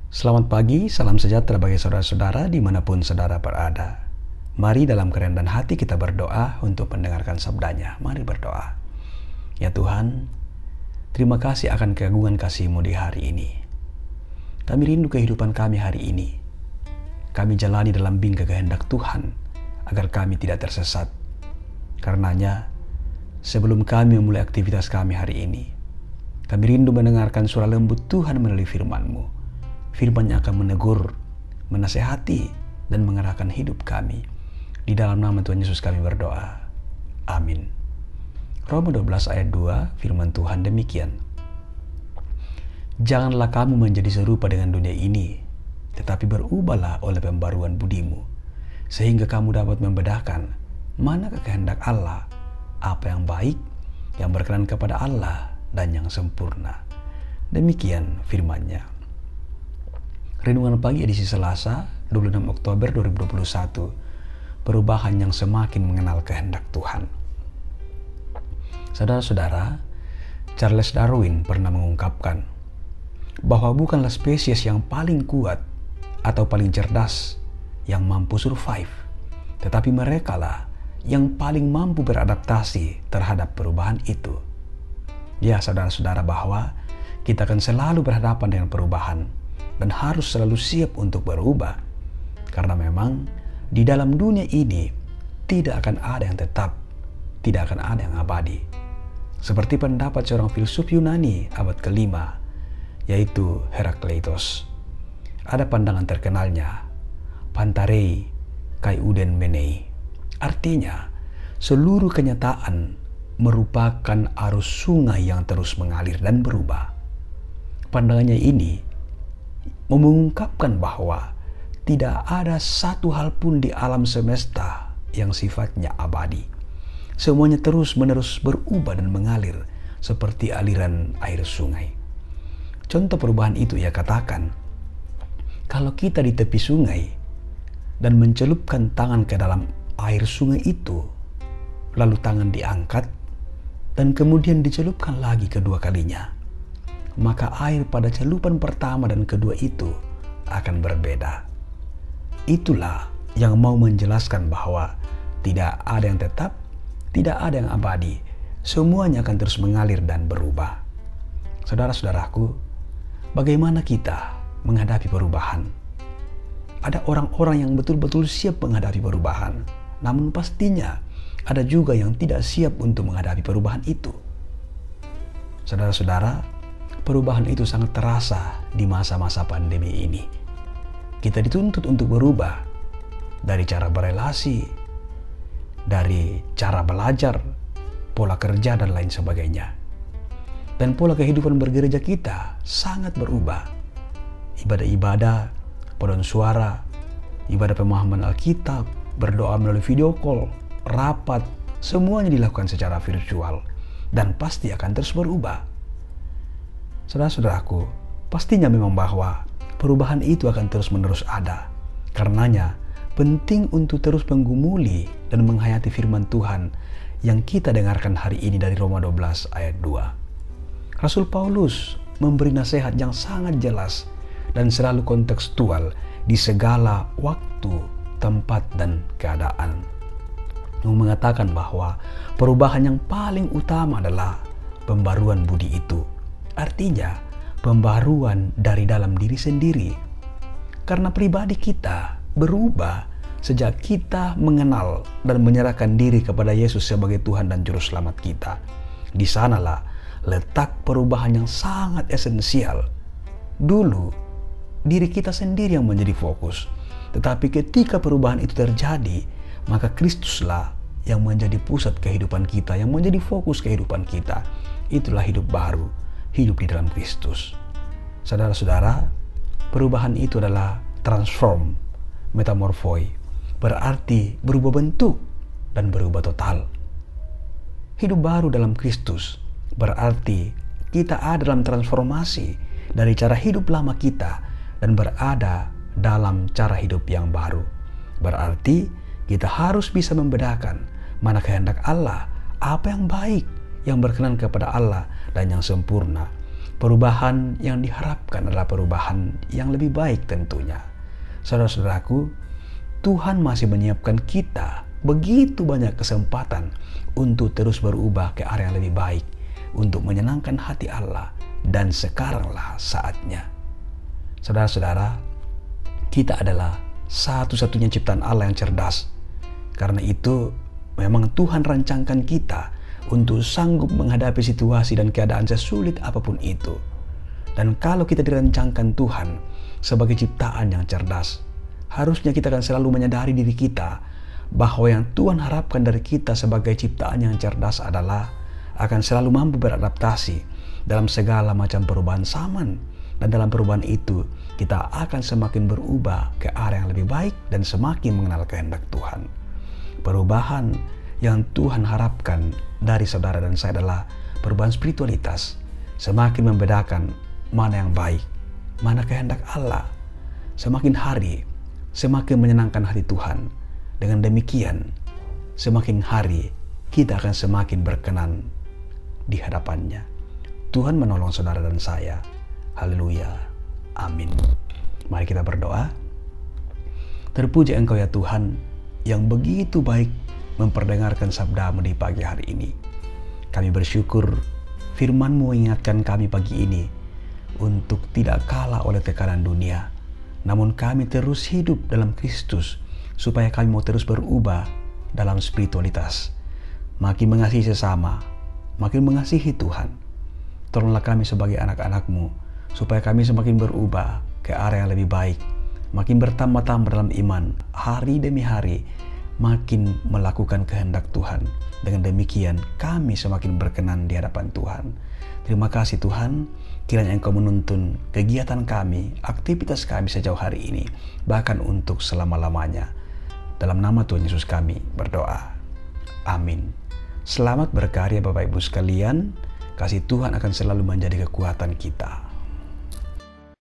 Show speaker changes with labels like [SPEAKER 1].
[SPEAKER 1] Selamat pagi, salam sejahtera bagi saudara-saudara dimanapun saudara berada. Mari dalam kerendahan hati kita berdoa untuk mendengarkan sabdanya. Mari berdoa. Ya Tuhan, terima kasih akan keagungan kasih-Mu di hari ini. Kami rindu kehidupan kami hari ini. Kami jalani dalam bingkai kehendak Tuhan, agar kami tidak tersesat. Karenanya, sebelum kami memulai aktivitas kami hari ini, kami rindu mendengarkan suara lembut Tuhan melalui firman-Mu. Firman-Nya akan menegur, menasehati, dan mengarahkan hidup kami. Di dalam nama Tuhan Yesus kami berdoa. Amin. Roma 12 ayat 2, firman Tuhan demikian. Janganlah kamu menjadi serupa dengan dunia ini, tetapi berubahlah oleh pembaruan budimu, sehingga kamu dapat membedakan manakah kehendak Allah, apa yang baik, yang berkenan kepada Allah, dan yang sempurna. Demikian firman-Nya. Renungan pagi edisi Selasa, 26 Oktober 2021. Perubahan yang semakin mengenal kehendak Tuhan. Saudara-saudara, Charles Darwin pernah mengungkapkan bahwa bukanlah spesies yang paling kuat atau paling cerdas yang mampu survive, tetapi merekalah yang paling mampu beradaptasi terhadap perubahan itu. Ya, saudara-saudara, bahwa kita akan selalu berhadapan dengan perubahan dan harus selalu siap untuk berubah. Karena memang di dalam dunia ini tidak akan ada yang tetap, tidak akan ada yang abadi. Seperti pendapat seorang filsuf Yunani abad ke-5, yaitu Herakleitos. Ada pandangan terkenalnya, Pantarei kai uden menei. Artinya, seluruh kenyataan merupakan arus sungai yang terus mengalir dan berubah. Pandangannya ini mengungkapkan bahwa tidak ada satu hal pun di alam semesta yang sifatnya abadi. Semuanya terus-menerus berubah dan mengalir seperti aliran air sungai. Contoh perubahan itu ia katakan, kalau kita di tepi sungai dan mencelupkan tangan ke dalam air sungai itu, lalu tangan diangkat dan kemudian dicelupkan lagi kedua kalinya, maka air pada celupan pertama dan kedua itu akan berbeda. Itulah yang mau menjelaskan bahwa tidak ada yang tetap, tidak ada yang abadi. Semuanya akan terus mengalir dan berubah. Saudara-saudaraku, bagaimana kita menghadapi perubahan? Ada orang-orang yang betul-betul siap menghadapi perubahan, namun pastinya ada juga yang tidak siap untuk menghadapi perubahan itu. Saudara-saudara, perubahan itu sangat terasa di masa-masa pandemi ini. Kita dituntut untuk berubah dari cara berelasi, dari cara belajar, pola kerja, dan lain sebagainya. Dan pola kehidupan bergereja kita sangat berubah. Ibadah-ibadah, paduan suara, ibadah pemahaman Alkitab, berdoa melalui video call, rapat, semuanya dilakukan secara virtual dan pasti akan terus berubah. Saudara-saudaraku, pastinya memang bahwa perubahan itu akan terus-menerus ada. Karenanya, penting untuk terus menggumuli dan menghayati firman Tuhan yang kita dengarkan hari ini dari Roma 12 ayat 2. Rasul Paulus memberi nasihat yang sangat jelas dan selalu kontekstual di segala waktu, tempat, dan keadaan. Yang mengatakan bahwa perubahan yang paling utama adalah pembaruan budi itu. Artinya, pembaruan dari dalam diri sendiri. Karena pribadi kita berubah sejak kita mengenal dan menyerahkan diri kepada Yesus sebagai Tuhan dan Juru Selamat kita. Di sanalah letak perubahan yang sangat esensial. Dulu, diri kita sendiri yang menjadi fokus. Tetapi ketika perubahan itu terjadi, maka Kristuslah yang menjadi pusat kehidupan kita, yang menjadi fokus kehidupan kita. Itulah hidup baru, hidup di dalam Kristus. Saudara-saudara, perubahan itu adalah transform, metamorphoi, berarti berubah bentuk dan berubah total. Hidup baru dalam Kristus berarti kita ada dalam transformasi dari cara hidup lama kita dan berada dalam cara hidup yang baru. Berarti kita harus bisa membedakan mana kehendak Allah, apa yang baik, yang berkenan kepada Allah, dan yang sempurna. Perubahan yang diharapkan adalah perubahan yang lebih baik tentunya. Saudara-saudaraku, Tuhan masih menyiapkan kita begitu banyak kesempatan untuk terus berubah ke arah yang lebih baik, untuk menyenangkan hati Allah, dan sekaranglah saatnya. Saudara-saudara, kita adalah satu-satunya ciptaan Allah yang cerdas. Karena itu, memang Tuhan rancangkan kita untuk sanggup menghadapi situasi dan keadaan sesulit apapun itu. Dan kalau kita dirancangkan Tuhan sebagai ciptaan yang cerdas, harusnya kita akan selalu menyadari diri kita bahwa yang Tuhan harapkan dari kita sebagai ciptaan yang cerdas adalah akan selalu mampu beradaptasi dalam segala macam perubahan zaman. Dan dalam perubahan itu, kita akan semakin berubah ke arah yang lebih baik dan semakin mengenal kehendak Tuhan. Perubahan yang Tuhan harapkan dari saudara dan saya adalah perubahan spiritualitas, semakin membedakan mana yang baik, mana kehendak Allah. Semakin hari, semakin menyenangkan hati Tuhan. Dengan demikian, semakin hari kita akan semakin berkenan di hadapannya. Tuhan menolong saudara dan saya. Haleluya. Amin. Mari kita berdoa. Terpuji Engkau ya Tuhan, yang begitu baik memperdengarkan sabda-Mu di pagi hari ini. Kami bersyukur firman-Mu mengingatkan kami pagi ini untuk tidak kalah oleh tekanan dunia, namun kami terus hidup dalam Kristus, supaya kami mau terus berubah dalam spiritualitas, makin mengasihi sesama, makin mengasihi Tuhan. Tolonglah kami sebagai anak-anak-Mu, supaya kami semakin berubah ke arah yang lebih baik, makin bertambah-tambah dalam iman, hari demi hari, makin melakukan kehendak Tuhan. Dengan demikian, kami semakin berkenan di hadapan Tuhan. Terima kasih Tuhan, kiranya Engkau menuntun kegiatan kami, aktivitas kami sejauh hari ini, bahkan untuk selama-lamanya. Dalam nama Tuhan Yesus kami berdoa. Amin. Selamat berkarya Bapak Ibu sekalian. Kasih Tuhan akan selalu menjadi kekuatan kita.